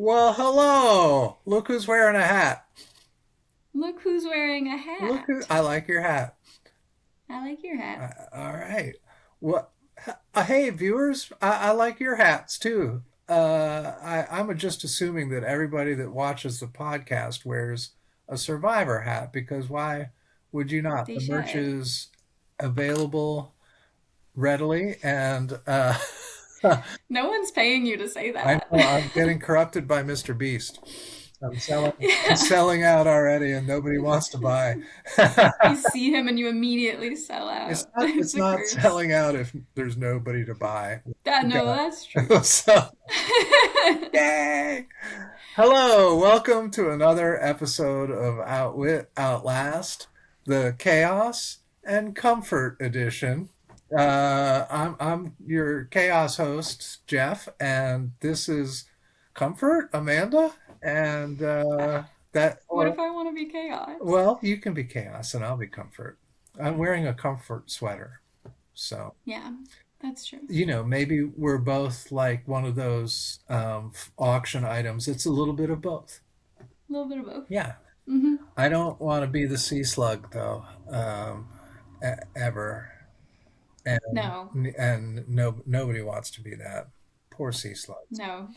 Well, hello. Look who's wearing a hat. Look who's wearing a Look who hat. I like your hat. I like your hat. All right. What? Hey, viewers, I like your hats too. I'm just assuming that everybody that watches the podcast wears a survivor hat because why would you not? They The merch should. is available readily, and No one's paying you to say I that. know I'm getting corrupted by Mr. Beast. I'm selling out already, and nobody wants to buy. You see him and you immediately sell It's out. not It's it's a not curse. selling out if there's nobody to buy. That no, God. that's true. So, yay! Hello, welcome to another episode of Outwit Outlast, the Chaos and Comfort Edition. I'm your Chaos host, Geoff, and this is Comfort, Amanda, and that What or if I want to be chaos? well, you can be Chaos and I'll be Comfort. I'm wearing a comfort sweater. So, Yeah, that's true. maybe we're both like one of those auction items. It's a little bit of both. A little bit of both. Yeah. Mm-hmm. I don't want to be the sea slug though, ever. And No, nobody wants to be that. Poor sea slugs. no.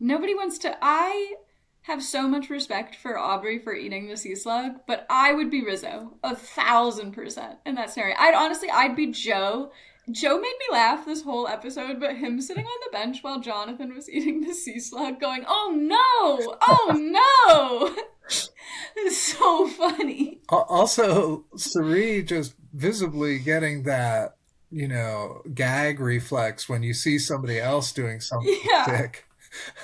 Nobody wants to. I have so much respect for Aubrey for eating the sea slug, but I would be Rizzo 1,000% in that scenario. I'd be Joe. Joe made me laugh this whole episode, but him sitting on the bench while Jonathan was eating the sea slug, going, "Oh no! Oh no!" It's so funny. Also, Sari just visibly getting that, gag reflex when you see somebody else doing something Yeah. sick.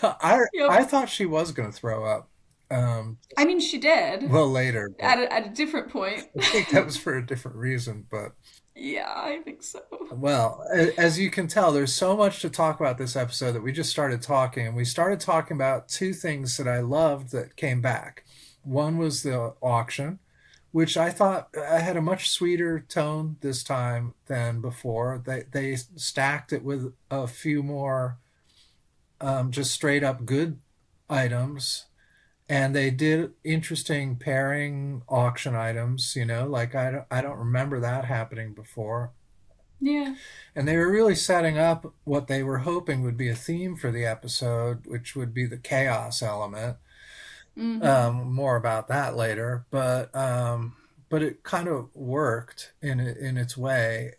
I Yep. thought she was going to throw up. Um, I mean, she did well, later, but at a different point. I think that was for a different reason. But Yeah, I think so. well, as you can tell, there's so much to talk about this episode that we just started talking, and we started talking about two things that I loved that came back. One was the auction, which I thought I had a much sweeter tone this time than before. They stacked it with a few more just straight up good items, and they did interesting pairing auction items. Like I don't remember that happening before. Yeah. And they were really setting up what they were hoping would be a theme for the episode, which would be the chaos element. Mm-hmm. More about that later, but it kind of worked in its way.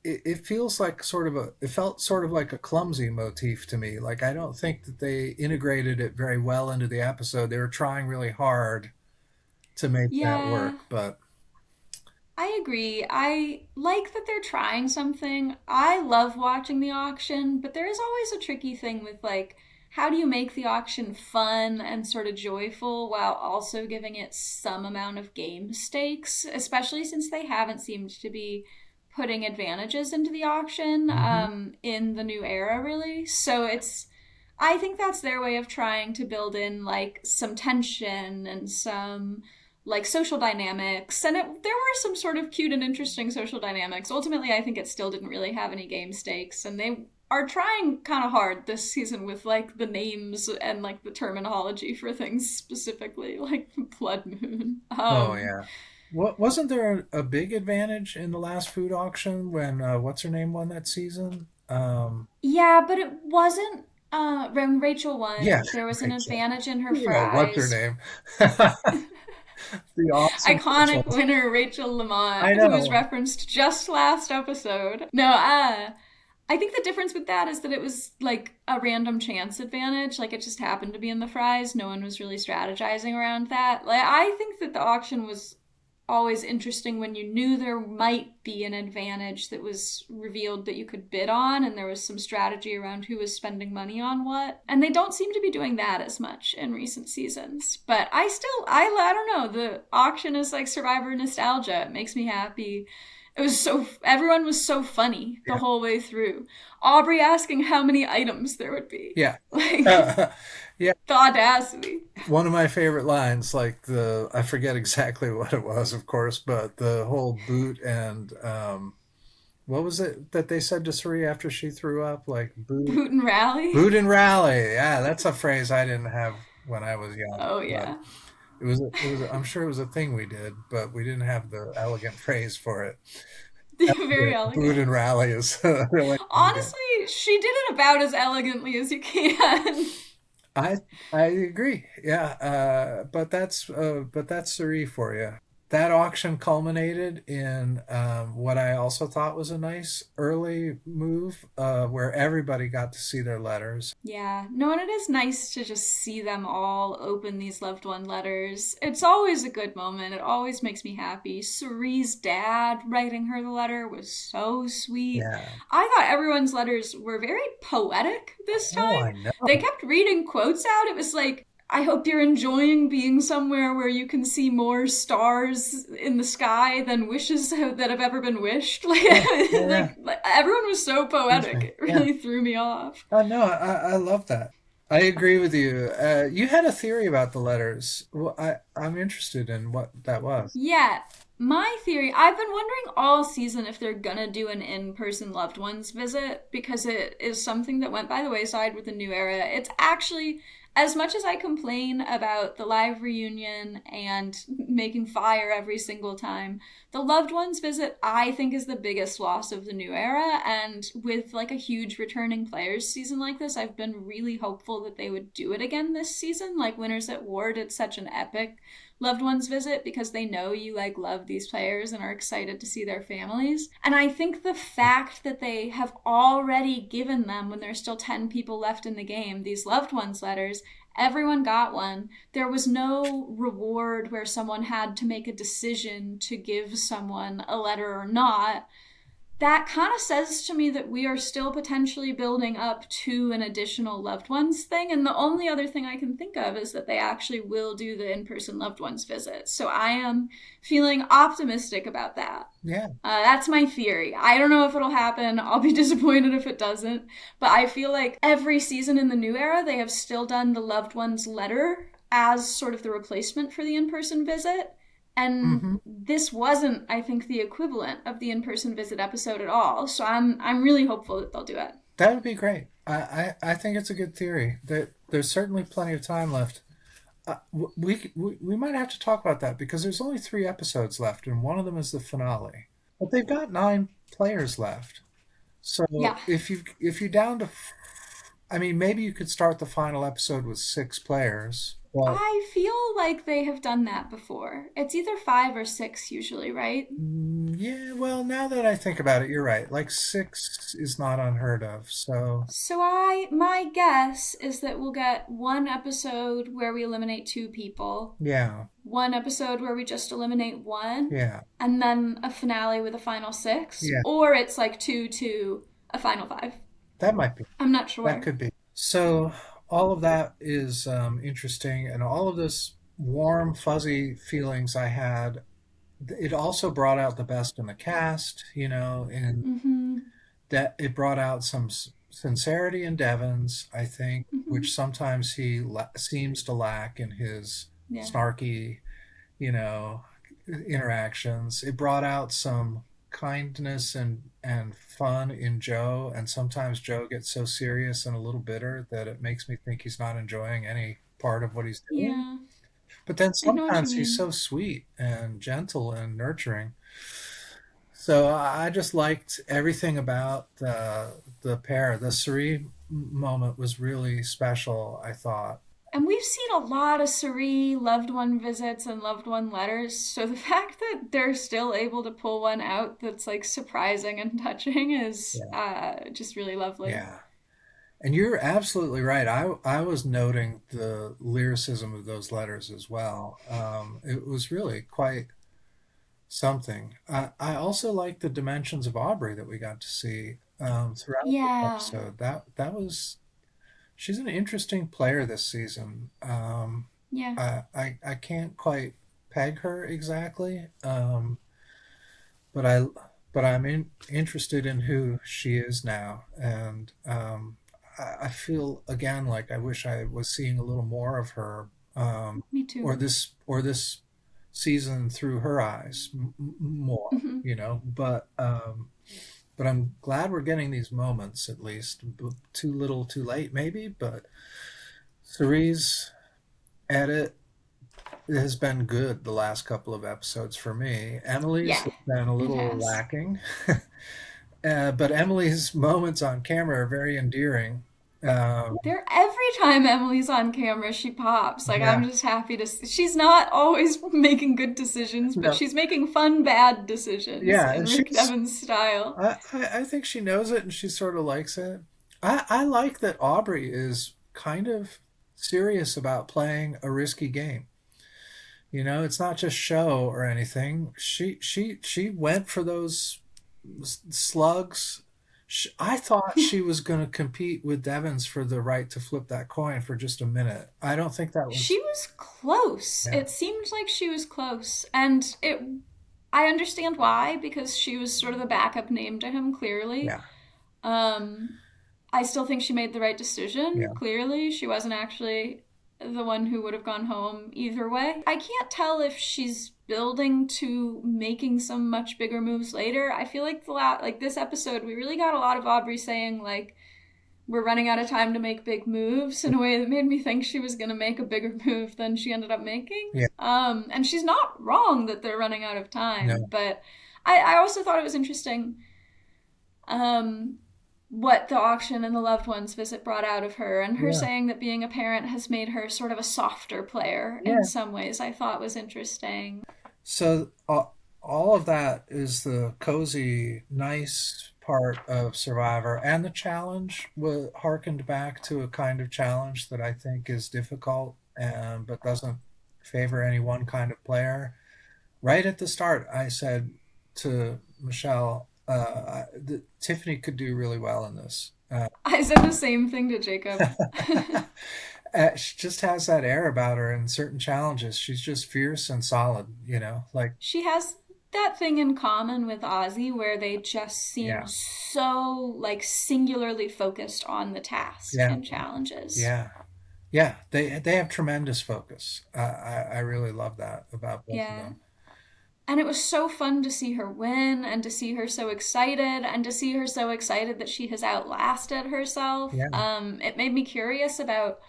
It feels like it felt sort of like a clumsy motif to me. Like I don't think that they integrated it very well into the episode. They were trying really hard to make that Yeah. work, but I agree. I like that they're trying something. I love watching the auction, but there is always a tricky thing with like how do you make the auction fun and sort of joyful while also giving it some amount of game stakes, especially since they haven't seemed to be putting advantages into the auction Mhm. in the new era really. So I think that's their way of trying to build in like some tension and some like social dynamics, and there were some sort of cute and interesting social dynamics. Ultimately, I think it still didn't really have any game stakes, and they are trying kind of hard this season with like the names and like the terminology for things specifically, like blood moon. Oh yeah. Wasn't there a big advantage in the last food auction when what's her name won that season? Yeah, but it wasn't. When Rachel Yeah, won, there was an Rachel. advantage in her What's her fries. name? The awesome Iconic Rachel. winner Rachel Lamont, I who was know. referenced just last episode. No, I think the difference with that is that it was like a random chance advantage. Like it just happened to be in the fries. No one was really strategizing around that. Like I think that the auction was always interesting when you knew there might be an advantage that was revealed that you could bid on and there was some strategy around who was spending money on what. And they don't seem to be doing that as much in recent seasons. But I don't know, the auction is like Survivor nostalgia. It makes me happy. Everyone was so funny the Yeah. whole way through. Aubrey asking how many items there would be. Yeah. Like Yeah. the audacity. One of my favorite lines, like I forget exactly what it was, of course, but the whole boot and What was it that they said to Suri after she threw up? Like Boot and rally. boot and rally. Yeah, that's a phrase I didn't have when I was young, Oh but yeah. I'm sure it was a thing we did, but we didn't have the elegant phrase for it. Very Yeah, boot elegant. and rally is really good. Honestly, she did it about as elegantly as you can. I I agree. Yeah, but that's Suri for you. That auction culminated in what I also thought was a nice early move, where everybody got to see their letters. Yeah, no, and it is nice to just see them all open these loved one letters. It's always a good moment. It always makes me happy. Cerie's dad writing her the letter was so sweet. Yeah. I thought everyone's letters were very poetic this Oh, time. I They know. kept reading quotes out. It was like, I hope you're enjoying being somewhere where you can see more stars in the sky than wishes that have ever been wished. Yeah, yeah, yeah. Like everyone was so Excuse poetic. me. It Yeah. really threw me off. Oh no, I love that. I agree with you. You had a theory about the letters. Well, I'm interested in what that was. Yeah, my theory, I've been wondering all season if they're gonna do an in person loved ones visit because it is something that went by the wayside with the new era. It's actually, as much as I complain about the live reunion and making fire every single time, the loved ones visit I think is the biggest loss of the new era. And with like a huge returning players season like this, I've been really hopeful that they would do it again this season. Like Winners at War did such an epic loved ones visit because they know you like love these players and are excited to see their families. And I think the fact that they have already given them, when there's still 10 people left in the game, these loved ones letters, everyone got one. There was no reward where someone had to make a decision to give someone a letter or not. That kind of says to me that we are still potentially building up to an additional loved ones thing. And the only other thing I can think of is that they actually will do the in person loved ones visit. So I am feeling optimistic about that. Yeah. That's my theory. I don't know if it'll happen. I'll be disappointed if it doesn't. But I feel like every season in the new era, they have still done the loved ones letter as sort of the replacement for the in person visit. And Hmm. this wasn't, I think, the equivalent of the in-person visit episode at all. So I'm really hopeful that they'll do it. That would be great. I think it's a good theory. There's certainly plenty of time left. We might have to talk about that because there's only 3 episodes left, and one of them is the finale. But they've got 9 players left. So Yeah, if you're down to, I mean, maybe you could start the final episode with 6 players. But I feel like they have done that before. It's either 5 or 6 usually, right? yeah, well, now that I think about it, you're right. Like 6 is not unheard of. So So my guess is that we'll get one episode where we eliminate 2 people, yeah, one episode where we just eliminate one, yeah, and then a finale with a final 6, yeah. or it's like 2 to a final 5. That might be. I'm not That sure. could be. So all of that is interesting, and all of this warm, fuzzy feelings I had. It also brought out the best in the cast, and Mhm. that it brought out some sincerity in Devens, I think, Mhm. which sometimes he seems to lack in his Yeah. snarky, you know, interactions. It brought out some kindness and fun in Joe, and sometimes Joe gets so serious and a little bitter that it makes me think he's not enjoying any part of what he's doing. Yeah. But then I know what you sometimes he's mean. so sweet and gentle and nurturing. So I just liked everything about the pair. The Suri moment was really special, I thought. And we've seen a lot of Suri loved one visits and loved one letters. So the fact that they're still able to pull one out that's like surprising and touching is Yeah. just really lovely. Yeah. And you're absolutely right. I was noting the lyricism of those letters as well. It was really quite something. I also like the dimensions of Aubrey that we got to see throughout the Yeah. episode. That was she's an interesting player this season. Yeah. I can't quite peg her exactly, but I'm interested in who she is now, and I feel again like I wish I was seeing a little more of her, Me too. or this season through her eyes more, Hmm. But But I'm glad we're getting these moments at least. Too little, too late, maybe. But Cerise edit has been good the last couple of episodes for me. Emily's Yeah, has been a it little has. lacking, but Emily's moments on camera are very endearing. Um, There, every time Emily's on camera, she pops. Like, I'm yeah, just happy to see. She's not always making good decisions, but no, she's making fun, bad decisions yeah, in and Rick she's. Devens' style. I think she knows it and she sort of likes it. I like that Aubrey is kind of serious about playing a risky game. You know, it's not just show or anything. She went for those slugs. I thought she was going to compete with Devens for the right to flip that coin for just a minute. I don't think that She was. was close. Yeah, It seemed like she was close. And I understand why, because she was sort of the backup name to him, clearly. yeah, Um, I still think she made the right yeah, decision, clearly. She wasn't actually the one who would have gone home either way. I can't tell if she's building to making some much bigger moves later. I feel like like this episode, we really got a lot of Aubrey saying like we're running out of time to make big moves in a way that made me think she was going to make a bigger move than she ended up making. yeah. And she's not wrong that they're running out of time, No, but I also thought it was interesting um, what the auction and the loved ones visit brought out of her, and her yeah, saying that being a parent has made her sort of a softer player in yeah. some ways, I thought was interesting. So all of that is the cozy, nice part of Survivor, and the challenge was harkened back to a kind of challenge that I think is difficult, but doesn't favor any one kind of player. Right at the start, I said to Michelle, Tiffany could do really well in this. I said the same thing to Jacob. She just has that air about her in certain challenges. She's just fierce and solid, you know, like, She has that thing in common with Ozzy where they just seem yeah, so like singularly focused on the task yeah, and challenges. yeah. Yeah, they have tremendous focus. I really love that about both of Yeah. them. And it was so fun to see her win and to see her so excited and to see her so excited that she has outlasted herself. Yeah, It made me curious about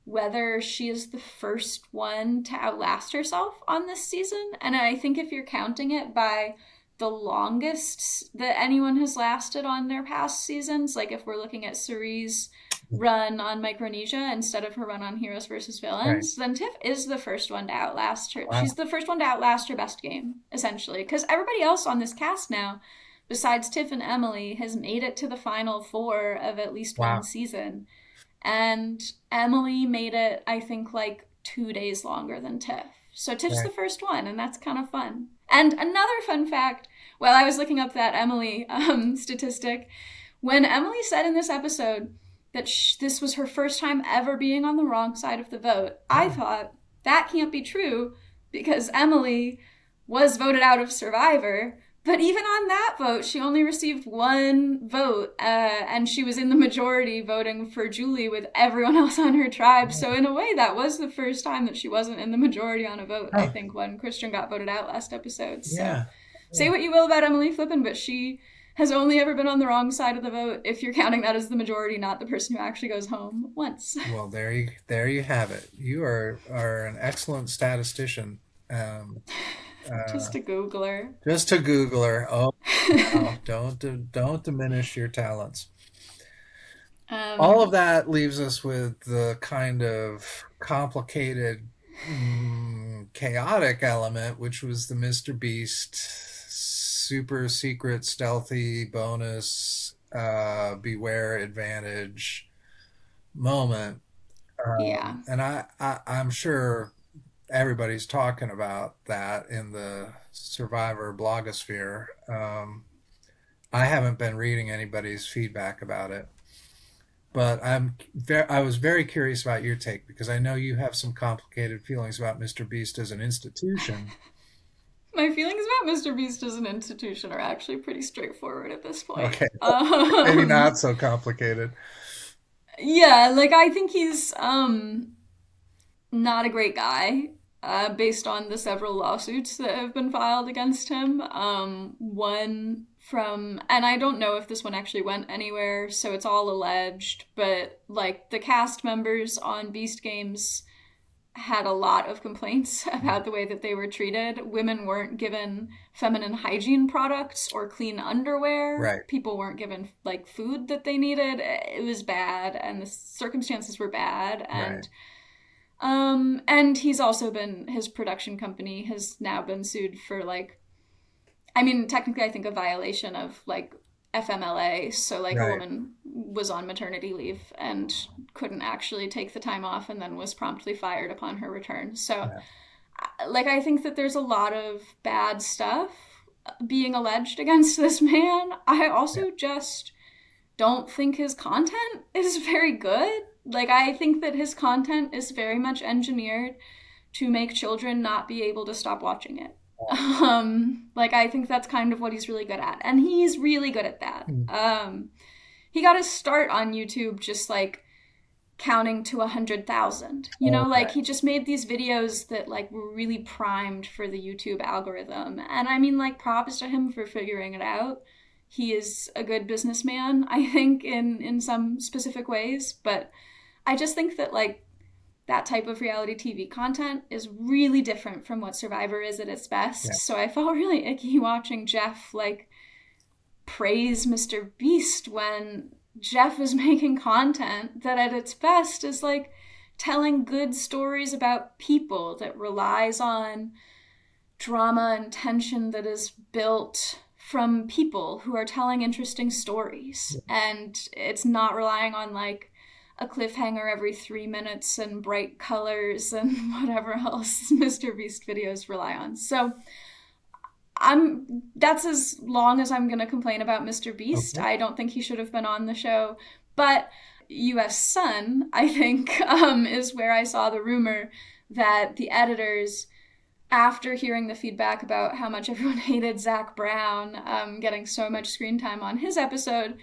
whether she is the first one to outlast herself on this season. And I think if you're counting it by the longest that anyone has lasted on their past seasons, like if we're looking at Cerise' run on Micronesia instead of her run on Heroes versus right. Villains, then Tiff is the first one to outlast her. Wow. She's the first one to outlast her best game, essentially. Because everybody else on this cast now, besides Tiff and Emily, has made it to the final four of at least one Wow. season. And Emily made it, I think, like 2 days longer than Tiff. So Tiff's the Right. first one, and that's kind of fun. And another fun fact, while I was looking up that Emily statistic, when Emily said in this episode that this was her first time ever being on the wrong side of the vote, I Oh, thought that can't be true because Emily was voted out of Survivor. But even on that vote, she only received one vote, and she was in the majority voting for Julie with everyone else on her tribe. So in a way, that was the first time that she wasn't in the majority on a vote, I oh, think, when Christian got voted out last episode. So yeah. say what you will about Emily Flippen, but she has only ever been on the wrong side of the vote if you're counting that as the majority, not the person who actually goes home once. Well, there you have it. You are an excellent statistician. Um, uh, Just a Googler. just to Google her. Oh, no, don't diminish your talents. All of Um, that leaves us with the kind of complicated, chaotic element, which was the Mr. Beast super secret stealthy bonus beware advantage moment. yeah. I'm sure everybody's talking about that in the Survivor blogosphere. I haven't been reading anybody's feedback about it, but I was very curious about your take because I know you have some complicated feelings about Mr. Beast as an institution. My feelings about Mr. Beast as an institution are actually pretty straightforward at this point. Okay, maybe not so complicated. Yeah, like I think he's not a great guy, based on the several lawsuits that have been filed against him. One from, and I don't know if this one actually went anywhere, so it's all alleged, but like the cast members on Beast Games had a lot of complaints about the way that they were treated. Women weren't given feminine hygiene products or clean underwear. Right. People weren't given like food that they needed. It was bad, and the circumstances were bad. Right. And he's also been, his production company has now been sued for like, I mean, technically, I think a violation of like FMLA. So, like, a Right. woman was on maternity leave and couldn't actually take the time off and then was promptly fired upon her return. So, Yeah. like, I think that there's a lot of bad stuff being alleged against this man. I Yeah. also just don't think his content is very good. Like, I think that his content is very much engineered to make children not be able to stop watching it. Like, I think that's kind of what he's really good at, and he's really good at that. He got his start on YouTube just like counting to 100,000. You know, like Okay. he just made these videos that like were really primed for the YouTube algorithm, and I mean, like, props to him for figuring it out. He is a good businessman, I think, in some specific ways, but I just think that like that type of reality TV content is really different from what Survivor is at its best. Yeah. So I felt really icky watching Geoff like praise Mr. Beast when Geoff is making content that at its best is like telling good stories about people that relies on drama and tension that is built from people who are telling interesting stories. And it's not relying on like a cliffhanger every 3 minutes and bright colors and whatever else Mr. Beast videos rely on. So that's as long as I'm gonna complain about Mr. Beast. Okay. I don't think he should have been on the show. But US Sun, I think, is where I saw the rumor that the editors, after hearing the feedback about how much everyone hated Zach Brown getting so much screen time on his episode,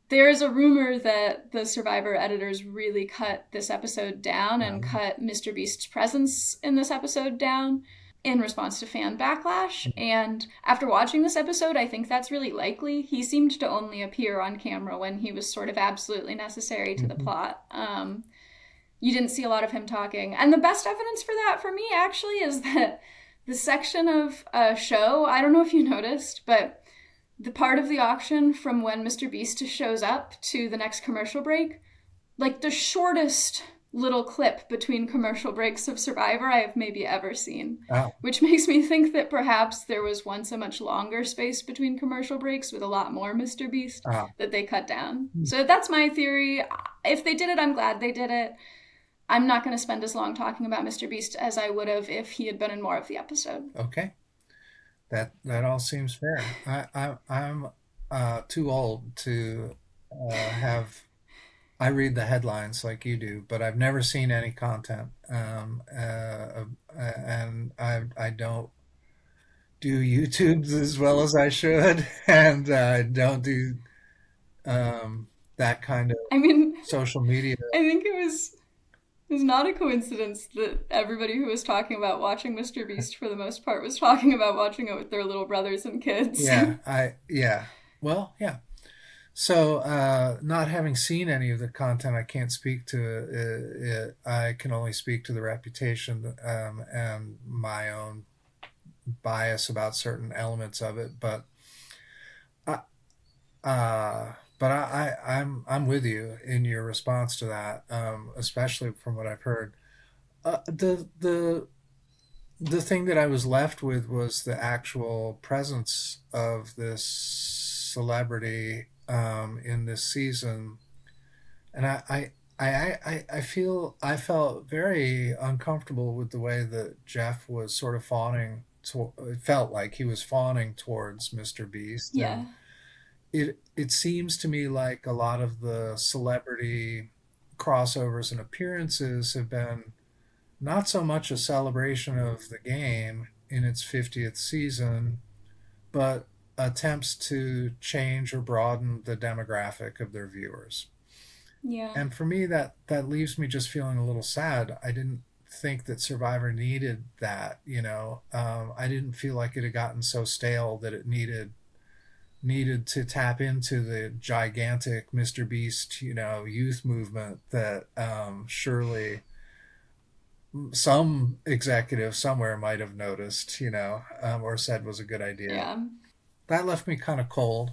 there is a rumor that the Survivor editors really cut this episode down and cut Mr. Beast's presence in this episode down in response to fan backlash. And after watching this episode, I think that's really likely. He seemed to only appear on camera when he was sort of absolutely necessary to the plot. You didn't see a lot of him talking. And the best evidence for that for me actually is that the section of a show, I don't know if you noticed, but the part of the auction from when Mr. Beast shows up to the next commercial break, like the shortest little clip between commercial breaks of Survivor I have maybe ever seen. Oh. Which makes me think that perhaps there was once a much longer space between commercial breaks with a lot more Mr. Beast that they cut down. So that's my theory. If they did it, I'm glad they did it. I'm not going to spend as long talking about Mr. Beast as I would have if he had been in more of the episode. Okay. That all seems fair. I'm too old to have. I read the headlines like you do, but I've never seen any content, and I don't do YouTube as well as I should, and I don't do that kind of I mean, social media. I think it was not a coincidence that everybody who was talking about watching Mr. Beast for the most part was talking about watching it with their little brothers and kids. Yeah. Well, yeah. So, not having seen any of the content, I can't speak to it. I can only speak to the reputation and my own bias about certain elements of it. But I'm with you in your response to that, especially from what I've heard. The thing that I was left with was the actual presence of this celebrity in this season, and I felt very uncomfortable with the way that Geoff was sort of fawning. It felt like he was fawning towards Mr. Beast, Yeah. and it seems to me like a lot of the celebrity crossovers and appearances have been not so much a celebration of the game in its 50th season, but attempts to change or broaden the demographic of their viewers. Yeah. And for me, that leaves me just feeling a little sad. I didn't think that Survivor needed that. I didn't feel like it had gotten so stale that it needed needed to tap into the gigantic Mr. Beast, youth movement that surely some executive somewhere might have noticed, or said was a good idea. Yeah. That left me kind of cold.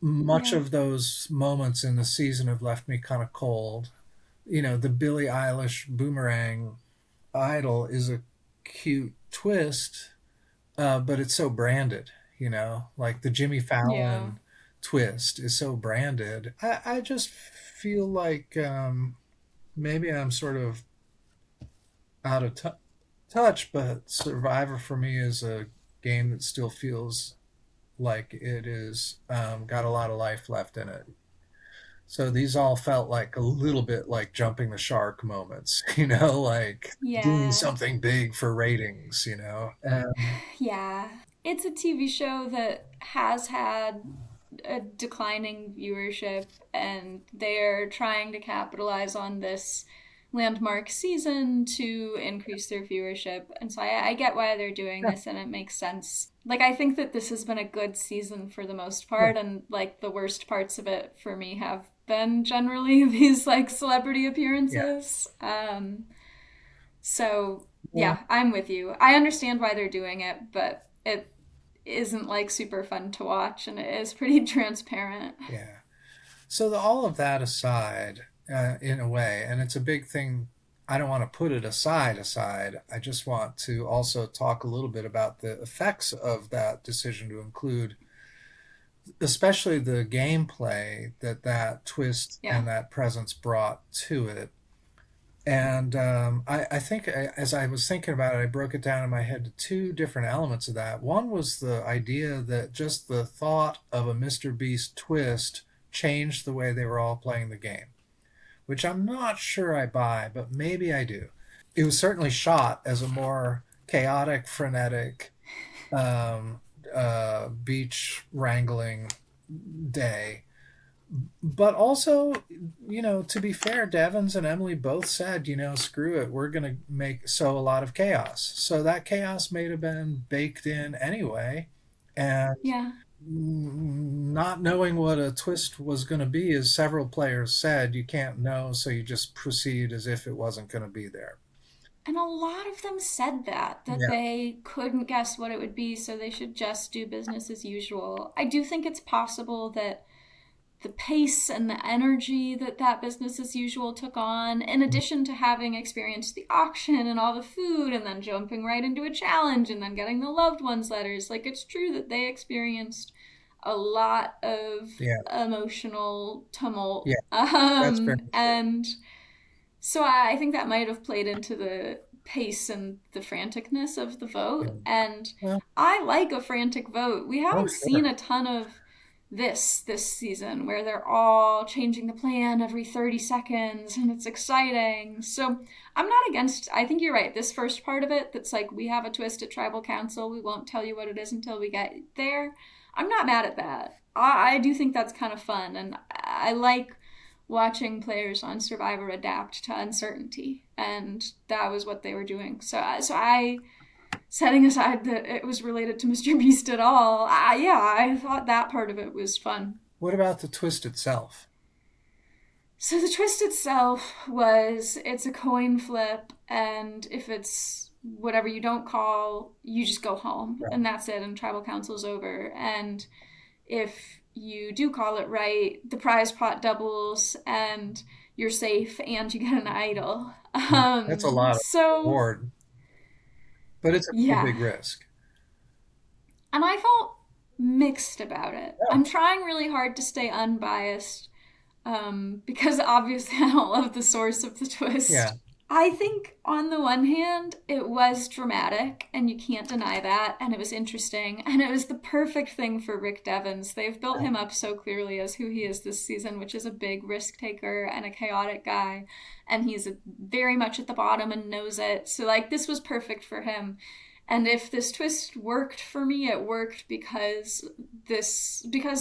Much Yeah. of those moments in the season have left me kind of cold. The Billie Eilish Boomerang idol is a cute twist, but it's so branded, like the Jimmy Yeah. Fallon twist is so branded. I just feel like maybe I'm sort of out of touch, but Survivor for me is a game that still feels like it is got a lot of life left in it. So these all felt like a little bit like jumping the shark moments, like doing Yeah. something big for ratings, Yeah. It's a TV show that has had a declining viewership, and they're trying to capitalize on this landmark season to increase their viewership. And so I get why they're doing yeah, this, and it makes sense. Like, I think that this has been a good season for the most yeah, part, and like the worst parts of it for me have been generally these like celebrity yeah, appearances. So yeah, yeah, I'm with you. I understand why they're doing it, but it isn't like super fun to watch, and it is pretty transparent. yeah. So all of that aside, in a way, and it's a big thing. I don't want to put it aside. I just want to also talk a little bit about the effects of that decision to include, especially the gameplay that twist Yeah. and that presence brought to it. And I think as I was thinking about it, I broke it down in my head to two different elements of that. One was the idea that just the thought of a Mr. Beast twist changed the way they were all playing the game, which I'm not sure I buy, but maybe I do. It was certainly shot as a more chaotic, frenetic beach wrangling day. But also, to be fair, Devens and Emily both said, screw it, we're going to sow a lot of chaos. So that chaos may have been baked in anyway. And Yeah. not knowing what a twist was going to be, as several players said, you can't know, so you just proceed as if it wasn't going to be there. And a lot of them said that Yeah. they couldn't guess what it would be, so they should just do business as usual. I do think it's possible that the pace and the energy that business as usual took on, in addition to having experienced the auction and all the food, and then jumping right into a challenge, and then getting the loved ones letters, like it's true that they experienced a lot of Yeah. emotional tumult. Yeah. That's very true. And so I think that might have played into the pace and the franticness of the Yeah. vote. And Well, I like a frantic vote. We oh, haven't seen sure. a ton of this season where they're all changing the plan every 30 seconds and it's exciting. So I'm not against, I think you're right. This first part of it, that's like we have a twist at tribal council. We won't tell you what it is until we get there. I'm not mad at that. I do think that's kind of fun. And I like watching players on Survivor adapt to uncertainty. And that was what they were doing. So I setting aside that it was related to Mr. Beast at all, I thought that part of it was fun. What about the twist itself? So the twist itself was it's a coin flip, and if it's whatever you don't call, you just go home, Right. and that's it, and tribal council's over. And if you do call it right, the prize pot doubles, and you're safe, and you get an idol. That's a lot of So reward, but it's a pretty yeah, big risk. and I felt mixed about it. Yeah. I'm trying really hard to stay unbiased because obviously I don't love the source of the Yeah. twist. I think on the one hand, it was dramatic, and you can't deny that, and it was interesting, and it was the perfect thing for Rick Devens. They've built him up so clearly as who he is this season, which is a big risk taker and a chaotic guy, and he's very much at the bottom and knows it. So, like, this was perfect for him. And if this twist worked for me, it worked because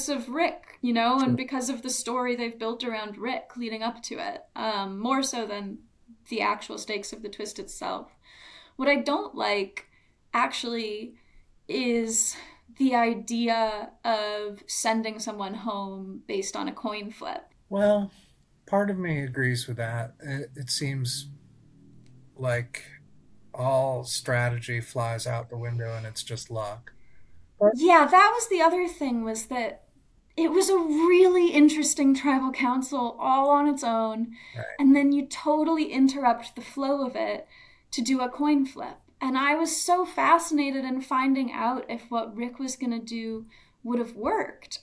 of Rick, and Sure. because of the story they've built around Rick leading up to it, more so than the actual stakes of the twist itself. What I don't like, actually, is the idea of sending someone home based on a coin flip. Well, part of me agrees with that. It seems like all strategy flies out the window and it's just luck. But Yeah, that was the other thing, was that it was a really interesting tribal council all on its own, right, and then you totally interrupt the flow of it to do a coin flip. And I was so fascinated in finding out if what Rick was going to do would have worked.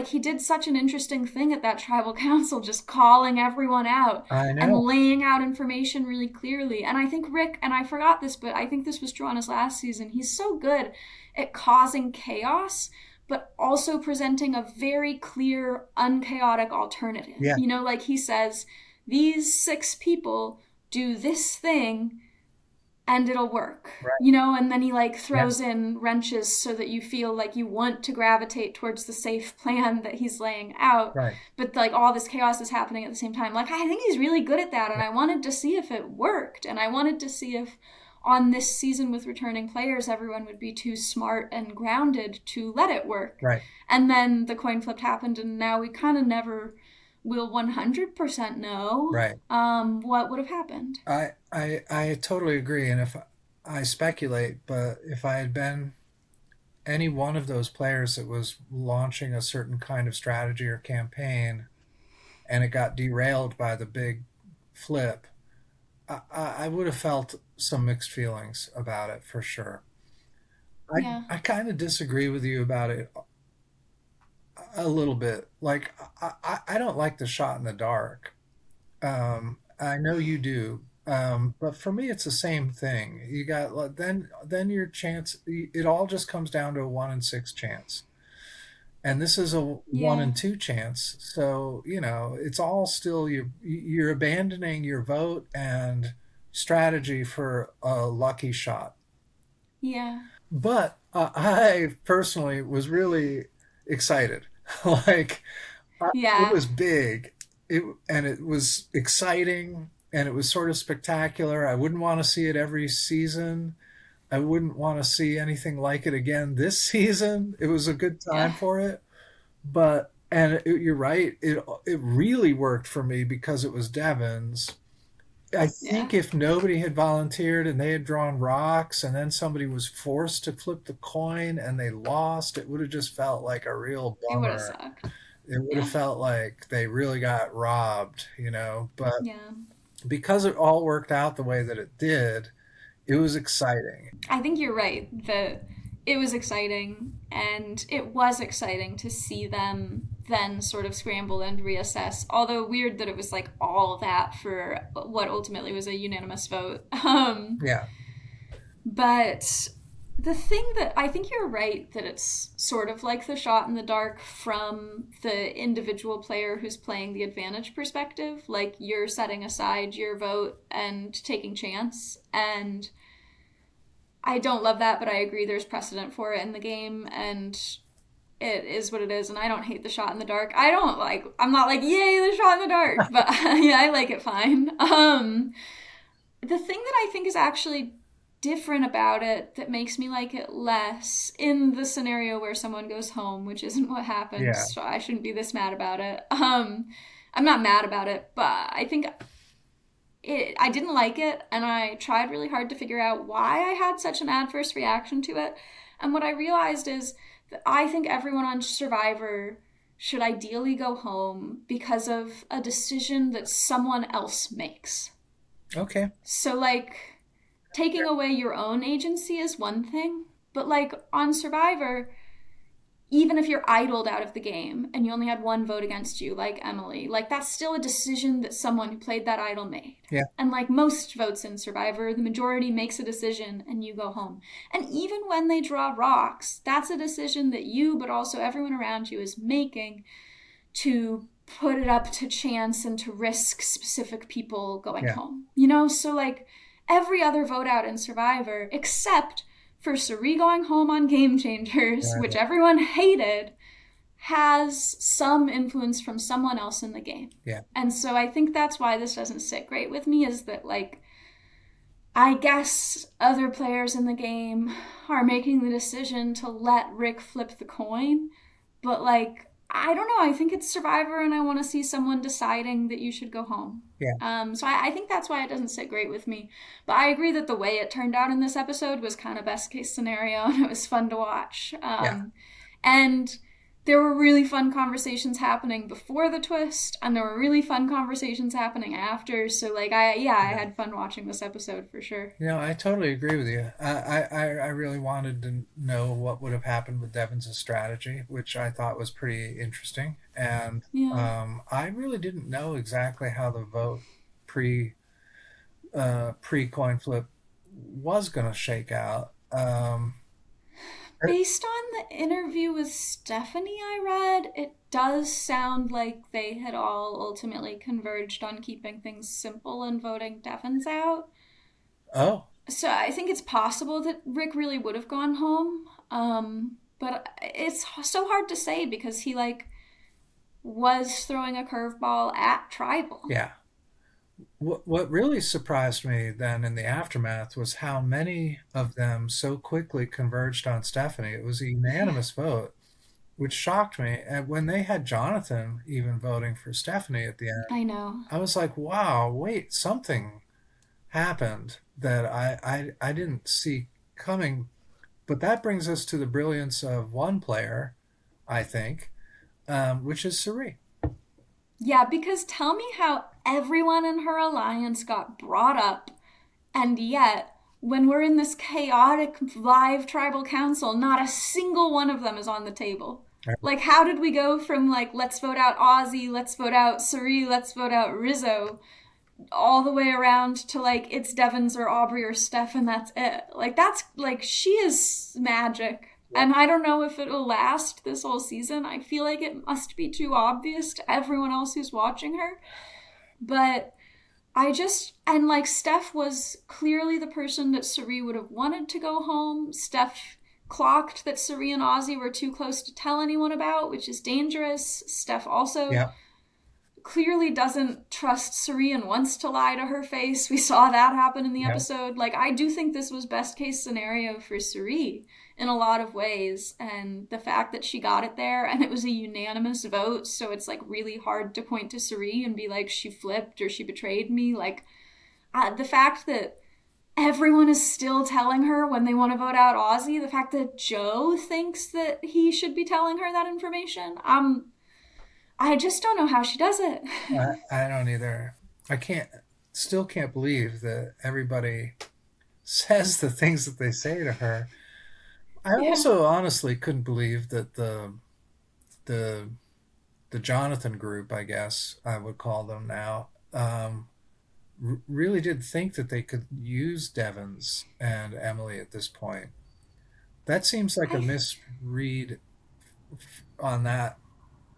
He did such an interesting thing at that tribal council, just calling everyone out I and know. laying out information really clearly. And I think Rick, and I forgot this, but I think this was true on his last season, he's so good at causing chaos but also presenting a very clear, unchaotic alternative. Yeah, Like he says, these 6 people do this thing and it'll work. right. And then he Yeah, throws in wrenches so that you feel like you want to gravitate towards the safe plan that he's laying out, right. but all this chaos is happening at the same time. I think he's really good at that, and Yeah, I wanted to see if it worked, and I wanted to see if on this season with returning players everyone would be too smart and grounded to let it work. right, And then the coin flip happened, and now we kind of never will 100% know right. what would have happened. I totally agree. And if I speculate, but if I had been any one of those players that was launching a certain kind of strategy or campaign and it got derailed by the big flip, I would have felt some mixed feelings about it for sure. Yeah. I kind of disagree with you about it a little bit. Like, I don't like the shot in the dark. I know you do. But for me, it's the same thing. You got then your chance. It all just comes down to a 1 in 6 chance, and this is a one Yeah. in two chance. So it's all still you're abandoning your vote and strategy for a lucky shot. Yeah. But I personally was really excited. like it Yeah. was big. It was exciting and it was sort of spectacular. I wouldn't want to see it every season. I wouldn't want to see anything like it again this season. It was a good Yeah. time for it, but you're right. It really worked for me because it was Devens. I Yeah. think if nobody had volunteered and they had drawn rocks and then somebody was forced to flip the coin and they lost, it would have just felt like a real It would have bummer. sucked. It would have Yeah. felt like they really got robbed. But Yeah. because it all worked out the way that it did, it was exciting. I think you're right that it was exciting, and it was exciting to see them then sort of scramble and reassess. Although weird that it was all that for what ultimately was a unanimous vote. Yeah, But the thing that I think you're right that it's sort of like the shot in the dark from the individual player who's playing the advantage perspective. Like you're setting aside your vote and taking chance. And I don't love that, but I agree there's precedent for it in the game, and it is what it is. And I don't hate the shot in the dark. I'm not yay, the shot in the dark, but yeah, I like it fine. The thing that I think is actually different about it that makes me like it less in the scenario where someone goes home, which isn't what happened, yeah, so I shouldn't be this mad about it. I'm not mad about it, but I think I didn't like it, and I tried really hard to figure out why I had such an adverse reaction to it. And what I realized is that I think everyone on Survivor should ideally go home because of a decision that someone else makes. okay, So, taking away your own agency is one thing, but on Survivor, even if you're idled out of the game and you only had one vote against you, like Emily, that's still a decision that someone who played that idol made. yeah, And most votes in Survivor, the majority makes a decision and you go home. And even when they draw rocks, that's a decision that you, but also everyone around you, is making to put it up to chance and to risk specific people going yeah, home. So every other vote out in Survivor, except for Suri going home on Game Changers, which right, everyone hated, has some influence from someone else in the game. yeah, And so I think that's why this doesn't sit great with me, is that I guess other players in the game are making the decision to let Rick flip the coin, but like, I don't know. I think it's Survivor, and I want to see someone deciding that you should go home. Yeah, So I think that's why it doesn't sit great with me. But I agree that the way it turned out in this episode was kind of best case scenario, and it was fun to watch. yeah, And there were really fun conversations happening before the twist, and there were really fun conversations happening after. So like, I yeah. had fun watching this episode for sure. I totally agree with you. I really wanted to know what would have happened with Devens' strategy, which I thought was pretty interesting. And Yeah. I really didn't know exactly how the vote pre pre coin flip was going to shake out. Based on the interview with Stephanie I read, it does sound like they had all ultimately converged on keeping things simple and voting Devens out. Oh, So I think it's possible that Rick really would have gone home. But it's so hard to say because he like was throwing a curveball at Tribal. yeah. What really surprised me then in the aftermath was how many of them so quickly converged on Stephanie. It was a Yeah, unanimous vote, which shocked me. And when they had Jonathan even voting for Stephanie at the end, I know. I was like, wow, wait, something happened that I didn't see coming. But that brings us to the brilliance of one player, I think, which is Suri. Yeah, because tell me how everyone in her alliance got brought up, and yet, when we're in this chaotic live tribal council, not a single one of them is on the table. Like, how did we go from, like, let's vote out Ozzy, let's vote out Suri, let's vote out Rizzo, all the way around to, like, it's Devens or Aubrey or Steph, and that's it. Like, that's, like, she is magic. And I don't know if it'll last this whole season. I feel like it must be too obvious to everyone else who's watching her. But and like Steph was clearly the person that Suri would have wanted to go home. Steph clocked that Suri and Ozzy were too close to tell anyone about, which is dangerous. Steph also Yeah, clearly doesn't trust Suri and wants to lie to her face. We saw that happen in the yeah, episode. Like, I do think this was best case scenario for Suri in a lot of ways. And the fact that she got it there and it was a unanimous vote, so it's like really hard to point to Suri and be like, she flipped or she betrayed me. Like, the fact that everyone is still telling her when they want to vote out Ozzy, the fact that Joe thinks that he should be telling her that information, I just don't know how she does it. I don't either. I still can't believe that everybody says the things that they say to her. I Yeah. also honestly couldn't believe that the the Jonathan group, I guess I would call them now, really did think that they could use Devens and Emily at this point. That seems like a I misread on that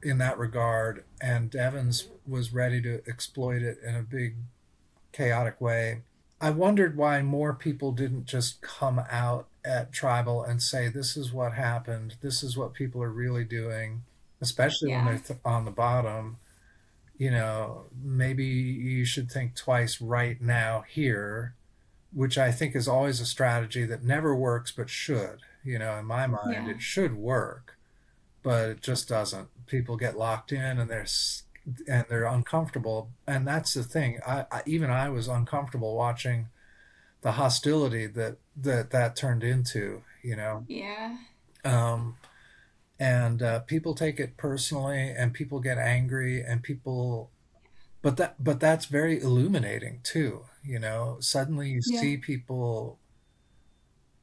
in that regard, and Devens was ready to exploit it in a big chaotic way. I wondered why more people didn't just come out at Tribal and say, this is what happened, this is what people are really doing, especially when they're yeah. on the bottom. Maybe you should think twice right now here, which I think is always a strategy that never works but should. In my mind, Yeah. it should work, but it just doesn't. People get locked in and they're uncomfortable, and that's the thing. Even I was uncomfortable watching the hostility that turned into. Yeah. Um, and people take it personally, and people get angry, and people. But that's very illuminating too. Suddenly you Yeah. see people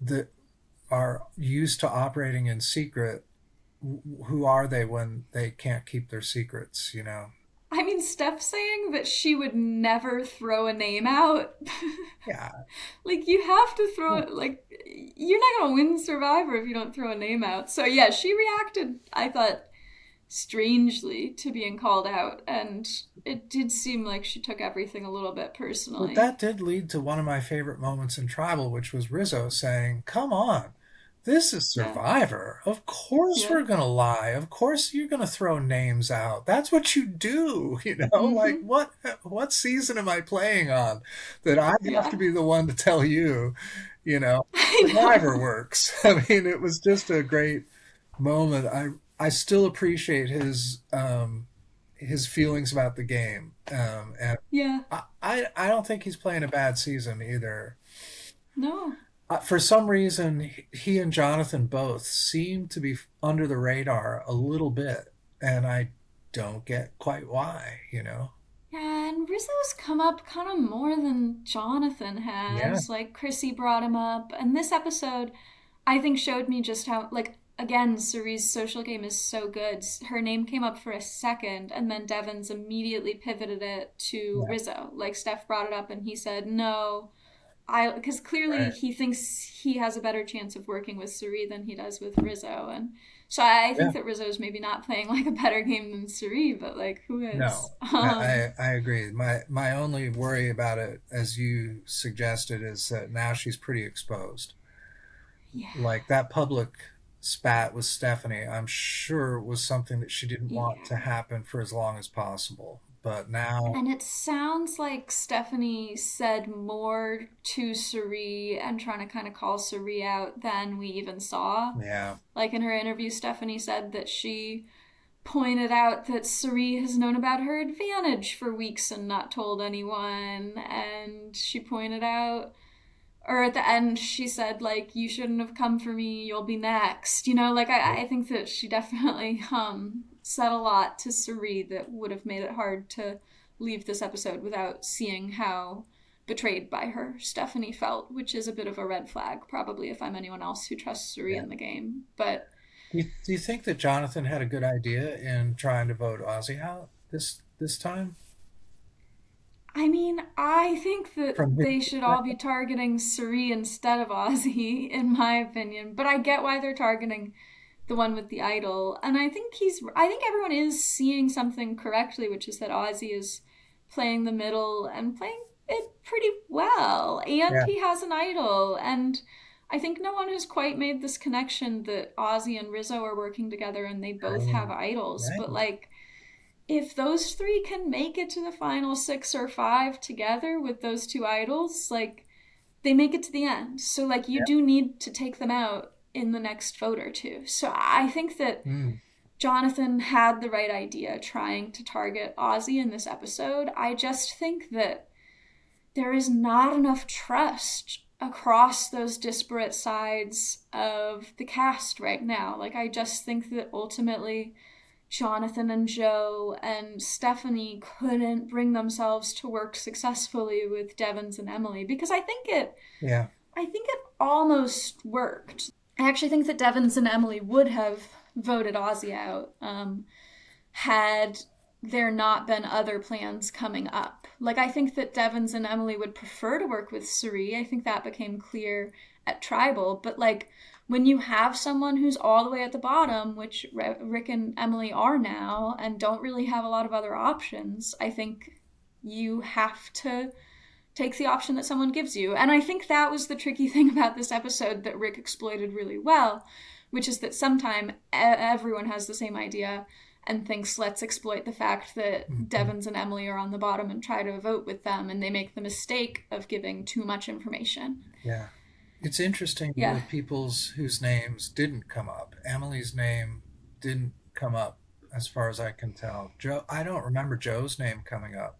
that are used to operating in secret. Who are they when they can't keep their secrets? I mean, Steph saying that she would never throw a name out. Yeah. Like, you have to throw Well, it. Like, you're not going to win Survivor if you don't throw a name out. So, yeah, she reacted, I thought, strangely to being called out. And it did seem like she took everything a little bit but personally. that did lead to one of my favorite moments in Tribal, which was Rizzo saying, "Come on, this is Yeah. Survivor. Of course Yeah. we're going to lie. Of course you're going to throw names out. That's what you do, you know? Like Mm-hmm. what season am I playing on that I have Yeah. to be the one to tell you, you know, I Survivor know. works. I mean, it was just a great moment. I still appreciate his feelings about the game. And Yeah. I don't think he's playing a bad season either. No. For some reason, he and Jonathan both seem to be under the radar a little bit, and I don't get quite why, you know? Yeah, and Rizzo's come up kind of more than Jonathan Yeah, has. Like, Chrissy brought him up. And this episode, I think, showed me just how, like, again, Cerie's social game is so good. Her name came up for a second, and then Devens immediately pivoted it to yeah, Rizzo. Like, Steph brought it up, and he said, no, because clearly right. he thinks he has a better chance of working with Cerie than he does with Rizzo. And so I Yeah, think that Rizzo's maybe not playing like a better game than Cerie, but like, who is? no, I agree. My only worry about it, as you suggested, is that now she's pretty exposed. Yeah. Like that public spat with Stephanie, I'm sure was something that she didn't want to Yeah. happen for as long as possible. But now, And it sounds like Stephanie said more to Cerie and trying to kind of call Cerie out than we even saw. yeah, Like in her interview, Stephanie said that she pointed out that Cerie has known about her advantage for weeks and not told anyone. And she pointed out, or at the end, she said, like, you shouldn't have come for me, you'll be next. You know, like, I think that she definitely said a lot to Cerie that would have made it hard to leave this episode without seeing how betrayed by her Stephanie felt, which is a bit of a red flag, probably, if I'm anyone else who trusts Cerie yeah. in the game. But Do you think that Jonathan had a good idea in trying to vote Ozzy out this time? I mean, I think that From his they should all be perspective? targeting Cerie instead of Ozzy, in my opinion. But I get why they're targeting the one with the idol. And I think everyone is seeing something correctly, which is that Ozzy is playing the middle and playing it pretty well. And Yeah. he has an idol. And I think no one has quite made this connection that Ozzy and Rizzo are working together and they both have Right. idols. But Right. like, if those three can make it to the final 6 or 5 together with those two idols, like they make it to the end. So like you Yeah. do need to take them out in the next vote or two. So I think that Mm. Jonathan had the right idea trying to target Ozzy in this episode. I just think that there is not enough trust across those disparate sides of the cast right now. Like I just think that ultimately Jonathan and Joe and Stephanie couldn't bring themselves to work successfully with Devens and Emily because Yeah. I think it almost worked. I actually think that Devens and Emily would have voted Ozzy out had there not been other plans coming up. Like, I think that Devens and Emily would prefer to work with Cerie. I think that became clear at Tribal. But, like, when you have someone who's all the way at the bottom, which Rick and Emily are now, and don't really have a lot of other options, I think you have to take the option that someone gives you. And I think that was the tricky thing about this episode that Rick exploited really well, which is that sometimes everyone has the same idea and thinks, let's exploit the fact that Mhm. Devens and Emily are on the bottom and try to vote with them, and they make the mistake of giving too much information. Yeah. It's interesting Yeah. with people's whose names didn't come up. Emily's name didn't come up as far as I can tell. Joe, I don't remember Joe's name coming up.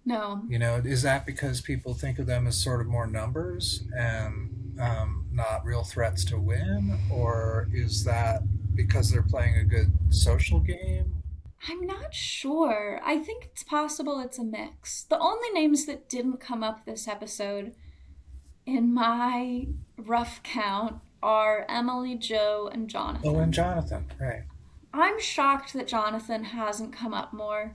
No. You know, is that because people think of them as sort of more numbers and not real threats to win? Or is that because they're playing a good social game? I'm not sure. I think it's possible it's a mix. The only names that didn't come up this episode, in my rough count, are Emily, Joe, and Oh, and Jonathan. Jonathan, right. I'm shocked that Jonathan hasn't come up more.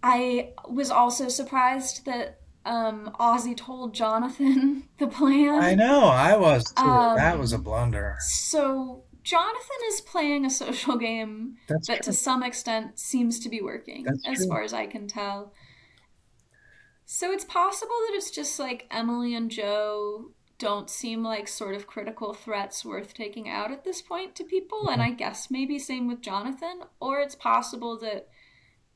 I was also surprised that Ozzy told Jonathan the I plan. know, I was too. That was a Um, blunder. so Jonathan is playing a social game That's that to true. some extent seems to be working, That's as true. far as I can tell. So it's possible that it's just like Emily and Joe don't seem like sort of critical threats worth taking out at this point to people. And I guess maybe same with Jonathan. Or it's possible that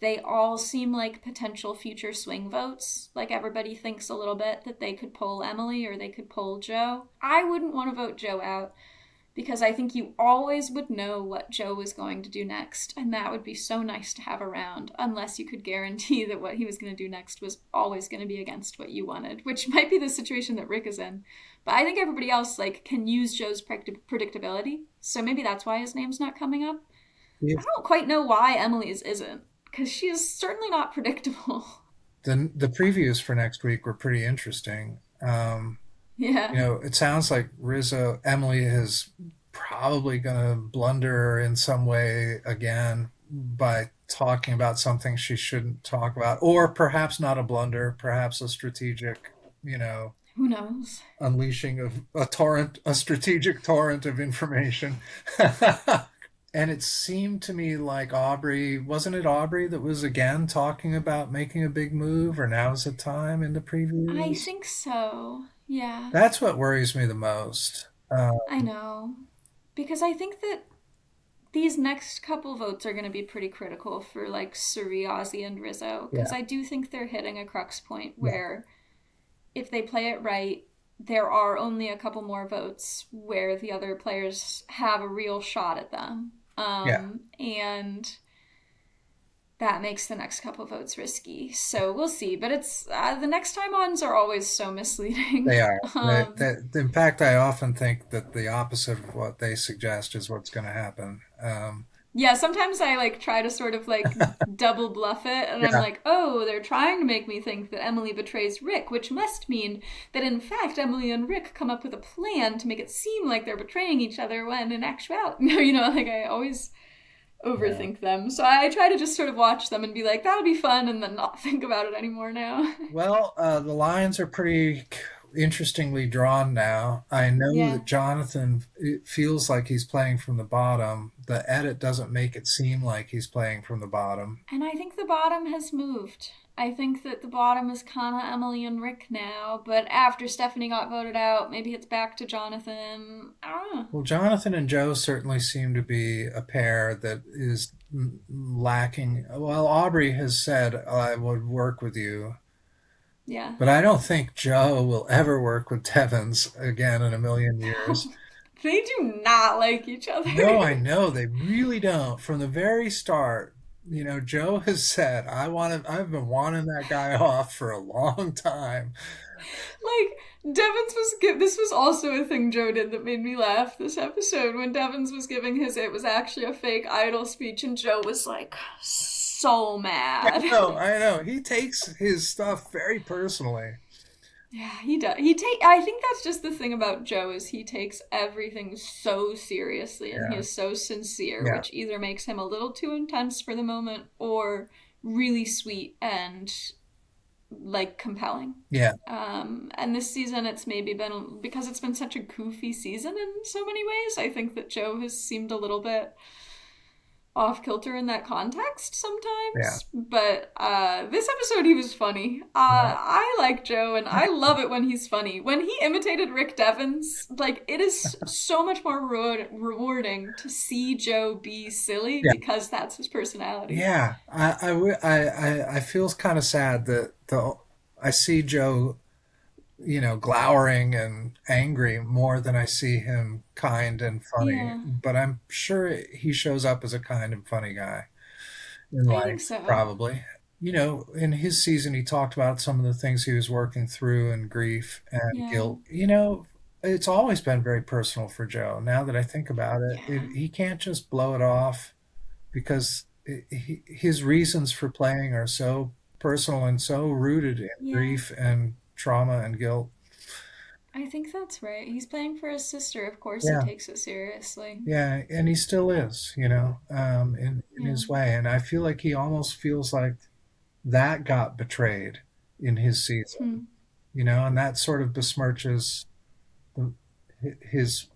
they all seem like potential future swing votes. Like everybody thinks a little bit that they could pull Emily or they could pull Joe. I wouldn't want to vote Joe out because I think you always would know what Joe was going to do next, and that would be so nice to have around, unless you could guarantee that what he was going to do next was always going to be against what you wanted, which might be the situation that Rick is in. But I think everybody else like can use Joe's predictability, so maybe that's why his name's not coming up. Yeah. I don't quite know why Emily's isn't, because she is certainly not predictable. The previews for next week were pretty interesting. Yeah. It sounds like Emily is probably going to blunder in some way again by talking about something she shouldn't talk about, or perhaps not a blunder, perhaps a strategic, Who knows? unleashing of a strategic torrent of information. And it seemed to me like wasn't it Aubrey that was again talking about making a big move, or now's the time in the I previews? think so. Yeah. That's what worries me the most. I know. Because I think that these next couple votes are going to be pretty critical for like Suri, Ozzy, and Rizzo. Because Yeah, I do think they're hitting a crux point yeah, where if they play it right, there are only a couple more votes where the other players have a real shot at them. yeah. And that makes the next couple votes risky. So we'll see. But it's the next time ons are always so misleading. They are. um, In fact, I often think that the opposite of what they suggest is what's going to happen. yeah, sometimes I like try to sort of like double bluff it, and I'm Yeah, like, oh, they're trying to make me think that Emily betrays Rick, which must mean that in fact Emily and Rick come up with a plan to make it seem like they're betraying each other when in actuality, like I always yeah. overthink them. So I try to just sort of watch them and be like, that'll be fun, and then not think about it anymore now. Well, the lines are pretty interestingly drawn now. I know Yeah. that Jonathan, it feels like he's playing from the bottom. The edit doesn't make it seem like he's playing from the bottom. And I think the bottom has moved. I think that the bottom is kind of Emily and Rick now, but after Stephanie got voted out, maybe it's back to Jonathan. I don't know. Well, Jonathan and Joe certainly seem to be a pair that is lacking. Well, Aubrey has said, I would work with you, Yeah. but I don't think Joe will ever work with Devens again in a million years. They do not like each other. No, I know they really don't. From the very start, Joe has said, I've been wanting that guy off for a long time. Like, Devens was this was also a thing Joe did that made me laugh this episode when Devens was giving his it was actually a fake idol speech and Joe was like so mad. I know. He takes his stuff very personally. Yeah, he does. I think that's just the thing about Joe is he takes everything so seriously and he Yeah, is so sincere, yeah, which either makes him a little too intense for the moment or really sweet and like compelling. yeah, And this season, it's maybe been because it's been such a goofy season in so many ways. I think that Joe has seemed a little bit off kilter in that context yeah, sometimes. But this episode, he was funny. yeah, I like Joe, and I love it when he's funny. When he imitated Rick Devens, like it is so much more rewarding to see Joe be silly yeah. because that's his personality. Yeah. I feel kind of sad that I see Joe, glowering and angry more than I see him kind and funny. Yeah, But I'm sure he shows up as a kind and funny guy in I think life, so. probably. In his season, he talked about some of the things he was working through and grief and Yeah, guilt. It's always been very personal for Joe. Now that I think about yeah, he can't just blow it off because his reasons for playing are so personal and so rooted in yeah. grief and trauma and guilt. I think that's right. He's playing for his sister. Of course, he Yeah, takes it seriously. yeah, and he still is, in Yeah. his way. And I feel like he almost feels like that got betrayed in his season, Hmm. and that sort of besmirches his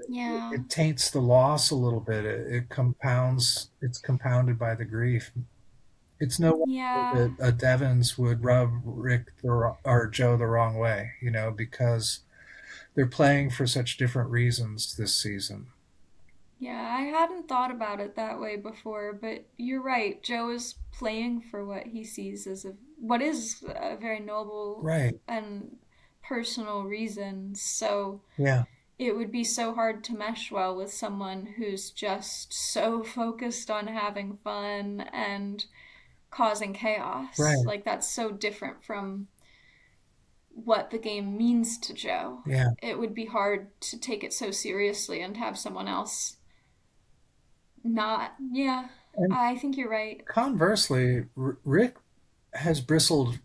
Yeah. it taints the loss a little bit. It's compounded by the grief. It's no wonder Yeah. that a Devens would rub or Joe the wrong way, because they're playing for such different reasons this season. Yeah, I hadn't thought about it that way before, but you're right. Joe is playing for what he sees as what is a very noble Right. and personal reason. So Yeah. it would be so hard to mesh well with someone who's just so focused on having fun and causing chaos. Right. Like that's so different from what the game means to Joe. Yeah. It would be hard to take it so seriously and have someone else not. Yeah, And I think you're right. conversely, Rick has bristled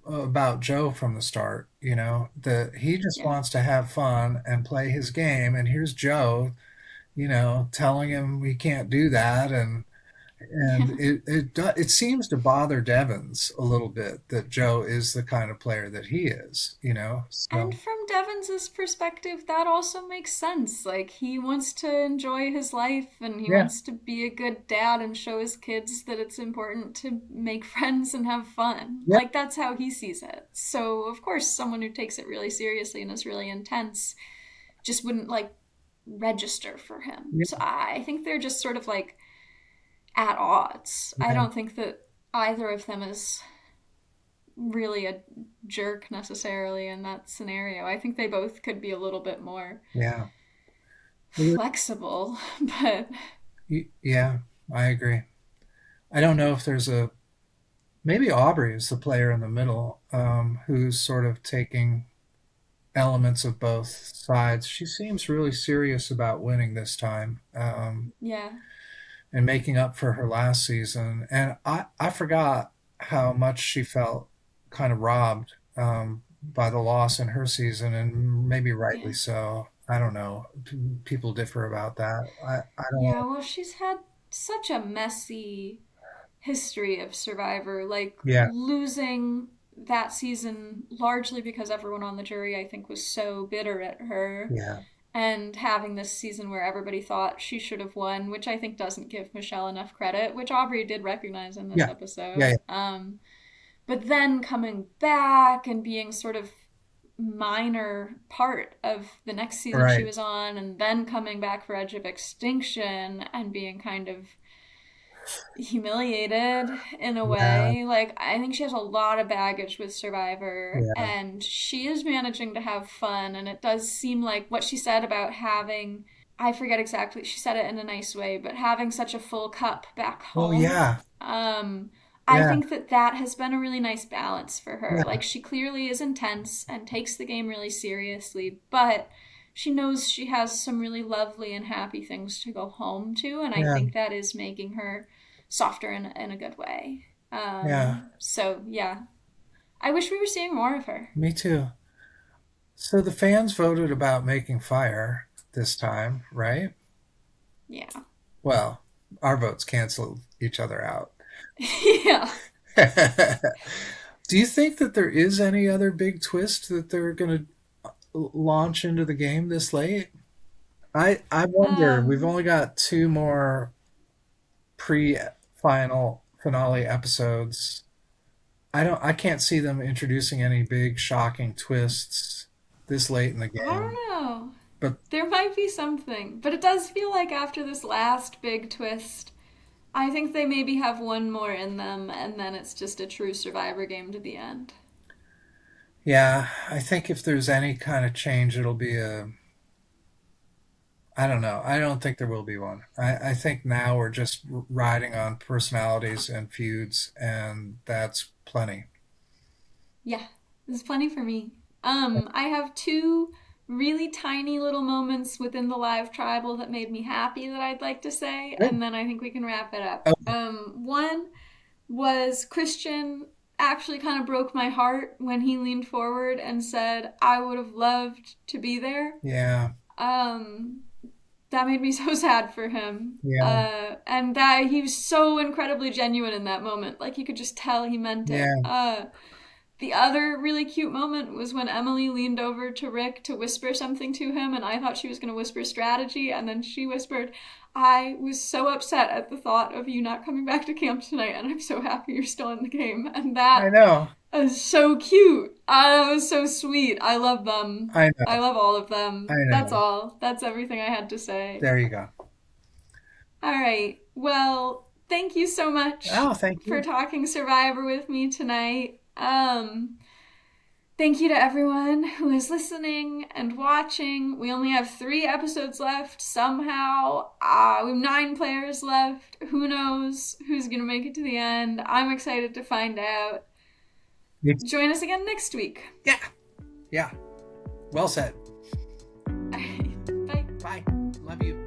about Joe from the start, that he just Yeah. wants to have fun and play his game. And here's Joe, telling him he can't do that. And Yeah. it seems to bother Devens a little bit that Joe is the kind of player that he is. And So from Devons's perspective, that also makes sense. Like he wants to enjoy his life and he yeah, wants to be a good dad and show his kids that it's important to make friends and have fun. yeah, Like that's how he sees it. So, of course, someone who takes it really seriously and is really intense just wouldn't like register for him. yeah, So, I think they're just sort of like at odds. I yeah, don't think that either of them is really a jerk necessarily in that scenario. I think they both could be a little bit more yeah. flexible, but Yeah, I agree. I don't know if there's maybe Aubrey is the player in the middle, who's sort of taking elements of both sides. She seems really serious about winning this time, yeah. and making up for her last season. And I forgot how much she felt kind of robbed, by the loss in her season, and maybe Yeah. rightly so. I don't know. People differ about that. I don't Yeah, know. well, she's had such a messy history of Survivor, like Yeah, losing that season largely because everyone on the jury, I think, was so bitter at her. yeah, And having this season where everybody thought she should have won, which I think doesn't give Michelle enough credit, which Aubrey did recognize in this yeah, yeah, episode. But then coming back and being sort of minor part of the next yeah. season she Right. was on, and then coming back for Edge of Extinction and being kind of humiliated in a Yeah, way. Like, I think she has a lot of baggage with Survivor, yeah, and she is managing to have fun. And it does seem like what she said about having, I forget exactly, she said it in a nice way, but having such a full cup back oh home. yeah, Um, I yeah, think that that has been a really nice balance for her. yeah, Like, she clearly is intense and takes the game really seriously, but she knows she has some really lovely and happy things to go home to, and I yeah, think that is making her softer in a good way. yeah. So yeah, I wish we were seeing more of her. Me too. So the fans voted about making fire this time, right? Yeah. Well, our votes canceled each other out. Yeah. Do you think that there is any other big twist that they're going to launch into the game this late? I wonder. We've Um, only got two more pre-final finale episodes. I can't see them introducing any big shocking twists this late in the I game. don't know. But There might be something, but it does feel like after this last big twist, I think they maybe have one more in them, and then it's just a true Survivor game to the end. yeah, I think if there's any kind of change, it'll be I don't know. I don't think there will be one. I think now we're just riding on personalities and feuds, and that's plenty. Yeah, there's plenty for me. I have two really tiny little moments within the live tribal that made me happy that I'd like to say, Good. and then I think we can wrap it up. Oh, One was Christian actually kind of broke my heart when he leaned forward and said, I would have loved to be there. yeah, Um, that made me so sad for him. yeah, And that he was so incredibly genuine in that moment. Like you could just tell he meant it. yeah, The other really cute moment was when Emily leaned over to Rick to whisper something to him, and I thought she was going to whisper strategy, and then she whispered, I was so upset at the thought of you not coming back to camp tonight, and I'm so happy you're still in the game. And I that know. is so cute. That was so sweet. I love them. I I know. love all of I them. That's know. all. That's everything I had to say. There you go. All right. Well, thank you so much Oh, thank for you. talking Survivor with me tonight. Thank you to everyone who is listening and watching. We only have 3 episodes left somehow. We have 9 players left. Who knows who's going to make it to the end? I'm excited to find out. Join us again next week. Yeah. Yeah. Well said. Bye. Bye. Love you.